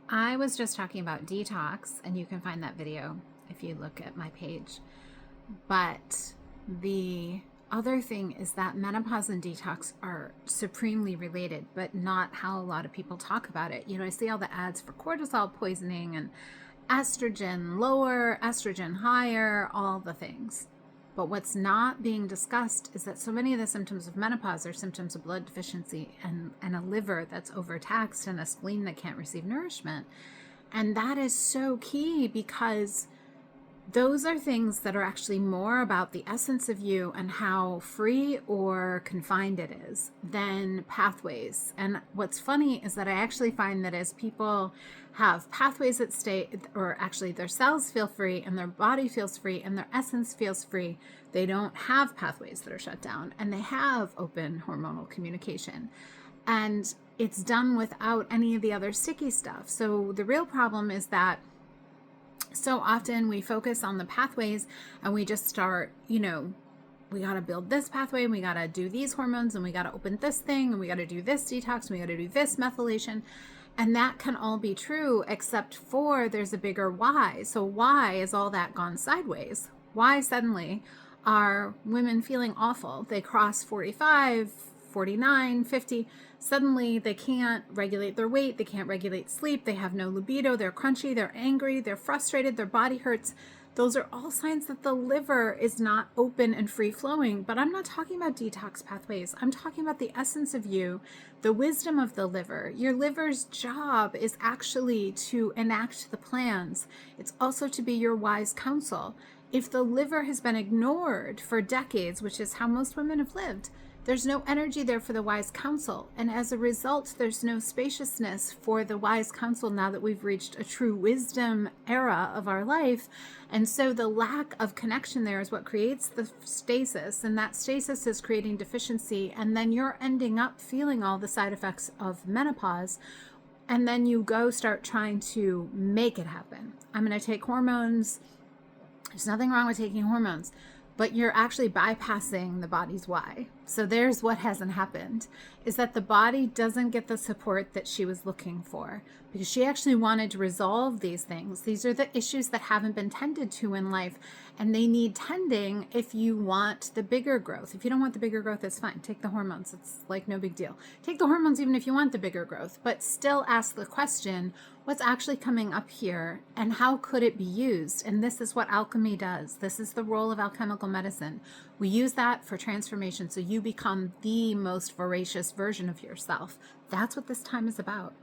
I was just talking about detox, and you can find that video if you look at my page. But the other thing is that menopause and detox are supremely related, but not how a lot of people talk about it. I see all the ads for cortisol poisoning and estrogen lower, estrogen higher, all the things. But what's not being discussed is that so many of the symptoms of menopause are symptoms of blood deficiency and a liver that's overtaxed and a spleen that can't receive nourishment. And that is so key because those are things that are actually more about the essence of you and how free or confined it is than pathways. And what's funny is that I actually find that as people have pathways that stay, or actually their cells feel free and their body feels free and their essence feels free, they don't have pathways that are shut down and they have open hormonal communication. And it's done without any of the other sticky stuff. So the real problem is that so often we focus on the pathways and we just start, we got to build this pathway and we got to do these hormones and we got to open this thing and we got to do this detox and we got to do this methylation. And that can all be true, except for there's a bigger why. So why is all that gone sideways? Why suddenly are women feeling awful? They cross 45, 49, 50. Suddenly they can't regulate their weight. They can't regulate sleep. They have no libido. They're crunchy. They're angry. They're frustrated. Their body hurts. Those are all signs that the liver is not open and free flowing. But I'm not talking about detox pathways. I'm talking about the essence of you, the wisdom of the liver. Your liver's job is actually to enact the plans. It's also to be your wise counsel. If the liver has been ignored for decades, which is how most women have lived, there's no energy there for the wise counsel. And as a result, there's no spaciousness for the wise counsel now that we've reached a true wisdom era of our life. And so the lack of connection there is what creates the stasis. And that stasis is creating deficiency. And then you're ending up feeling all the side effects of menopause. And then you go start trying to make it happen. I'm going to take hormones. There's nothing wrong with taking hormones, but you're actually bypassing the body's why. So there's what hasn't happened, is that the body doesn't get the support that she was looking for because she actually wanted to resolve these things. These are the issues that haven't been tended to in life, and they need tending if you want the bigger growth. If you don't want the bigger growth, it's fine. Take the hormones. It's like no big deal. Take the hormones even if you want the bigger growth, but still ask the question, what's actually coming up here and how could it be used? And this is what alchemy does. This is the role of alchemical medicine. We use that for transformation so you become the most voracious version of yourself. That's what this time is about.